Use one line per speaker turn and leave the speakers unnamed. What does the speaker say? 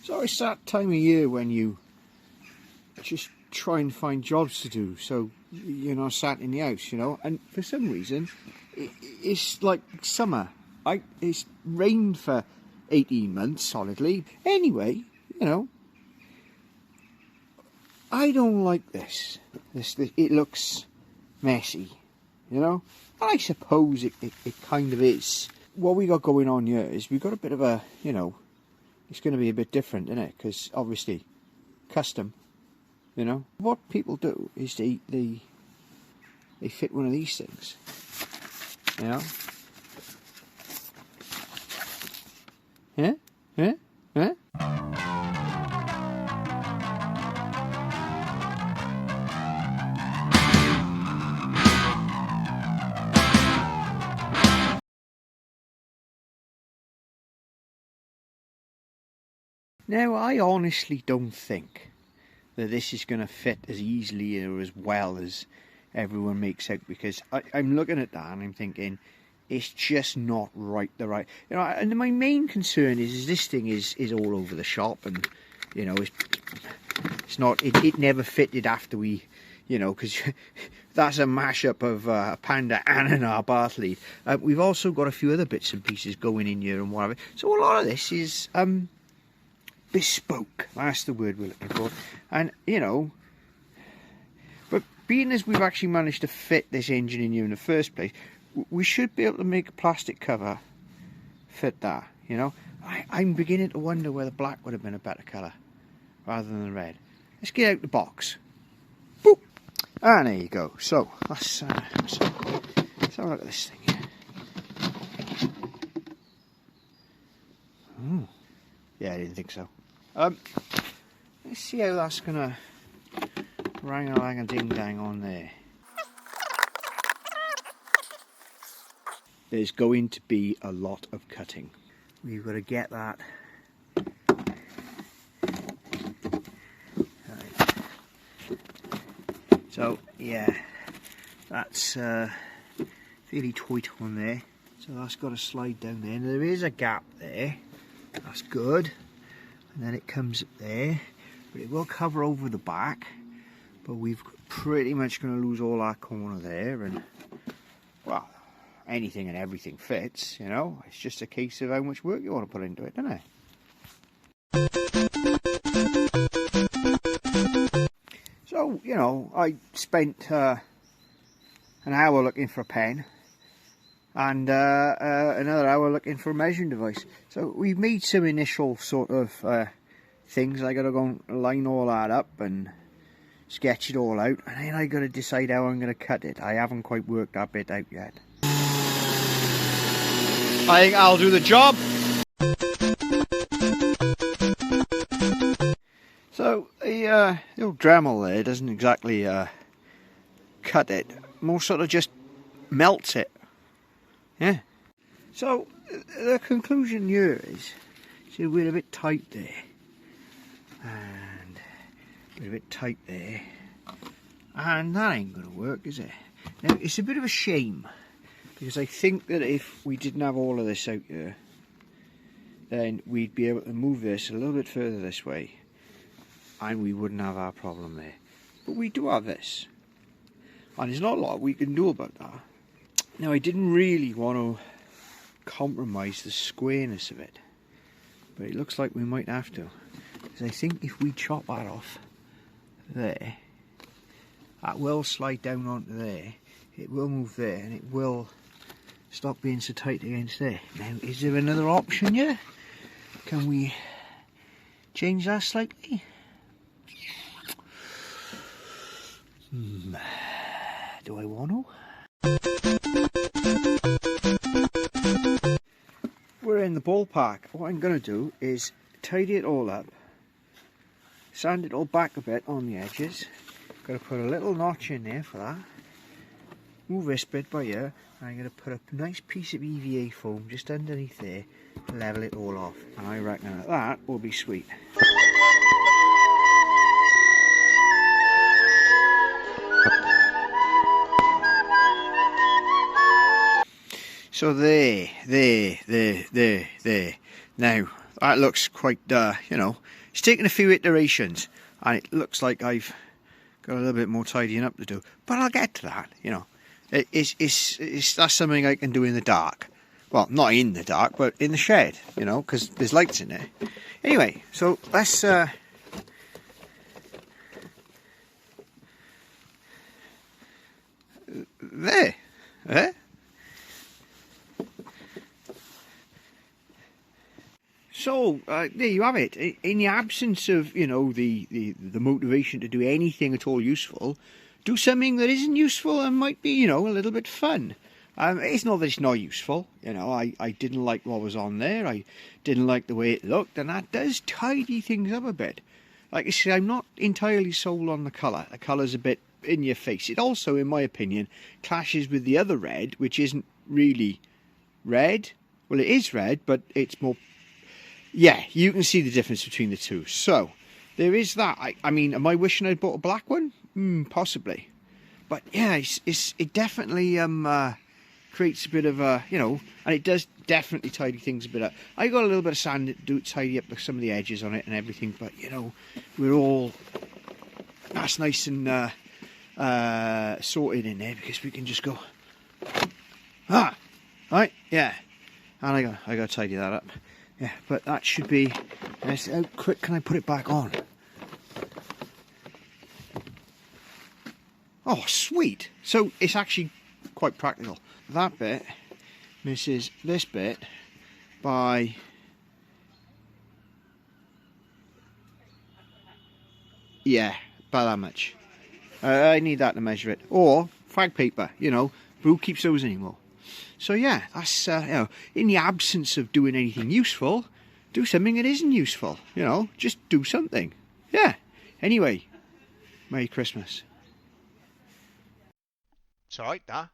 So it's that time of year when you just try and find jobs to do, so you're not sat in the house, you know. And for some reason, it's like summer. It's rained for 18 months solidly. Anyway, you know, I don't like this. It looks messy, you know. And I suppose it kind of is. What we got going on here is we've got a bit of a, you know, it's going to be a bit different, isn't it? Because obviously, custom, you know. What people do is they fit one of these things, you know. Yeah? Yeah? Yeah? Now, I honestly don't think that this is going to fit as easily or as well as everyone makes out, because I'm looking at that and I'm thinking it's just not right, you know. And my main concern is this thing is all over the shop, and you know, it's not, it never fitted after we, you know, because that's a mashup of a Panda and an Bartley. We've also got a few other bits and pieces going in here and whatever, so a lot of this is bespoke, that's the word we're looking for. And you know, but being as we've actually managed to fit this engine in here in the first place, we should be able to make a plastic cover fit that, you know. I'm beginning to wonder whether black would have been a better colour rather than the red. Let's get out the box. Boop! And there you go. So let's have a look at this thing. Yeah, I didn't think so. Let's see how that's gonna rang-a-lang-a-ding-dang on there. There's going to be a lot of cutting. We've got to get that right. So yeah, that's fairly tight on there. So that's got to slide down there. And there is a gap there. That's good. And then it comes up there, but it will cover over the back, but we've pretty much going to lose all our corner there, and well, anything and everything fits, you know. It's just a case of how much work you want to put into it, isn't it? So, you know, I spent an hour looking for a pen and another hour looking for a measuring device. So we've made some initial sort of things. I got to go and line all that up and sketch it all out, and then I got to decide how I'm going to cut it. I haven't quite worked that bit out yet. I think I'll do the job. So the old Dremel there doesn't exactly cut it, more sort of just melts it. Yeah. So the conclusion here is, see, we're a bit tight there, and we're a bit tight there, and that ain't gonna work, is it? Now it's a bit of a shame, because I think that if we didn't have all of this out here, then we'd be able to move this a little bit further this way, and we wouldn't have our problem there. But we do have this, and there's not a lot we can do about that. Now, I didn't really want to compromise the squareness of it, but it looks like we might have to, because I think if we chop that off there, that will slide down onto there, it will move there, and it will stop being so tight against there. Now, is there another option here? Can we change that slightly? Do I want to? We're in the ballpark. What I'm going to do is tidy it all up, sand it all back a bit on the edges. Got to put a little notch in there for that. Move this bit by here, and I'm going to put a nice piece of EVA foam just underneath there to level it all off. And I reckon that will be sweet. So there. Now, that looks quite, you know, it's taken a few iterations, and it looks like I've got a little bit more tidying up to do. But I'll get to that, you know. That's something I can do in the dark. Well, not in the dark, but in the shed, you know, because there's lights in there. Anyway, so let's... there. So there you have it. In the absence of, you know, the motivation to do anything at all useful, do something that isn't useful and might be, you know, a little bit fun. It's not that it's not useful, you know. I didn't like what was on there. I didn't like the way it looked, and that does tidy things up a bit. Like I say, I'm not entirely sold on the colour. The colour's a bit in your face. It also, in my opinion, clashes with the other red, which isn't really red. Well, it is red, but it's more... Yeah, you can see the difference between the two. So, there is that. I mean, am I wishing I'd bought a black one? Possibly. But yeah, it definitely creates a bit of a, you know, and it does definitely tidy things a bit up. I got a little bit of sand to tidy up some of the edges on it and everything, but you know, that's nice and sorted in there, because we can just go, right, yeah, and I got to tidy that up. Yeah, but that should be, how quick can I put it back on? Oh, sweet. So it's actually quite practical. That bit misses this bit by... yeah, by that much. I need that to measure it. Or fag paper, you know, who keeps those anymore? So yeah, that's, you know, in the absence of doing anything useful, do something that isn't useful, you know, just do something. Yeah. Anyway, Merry Christmas.
It's alright, that.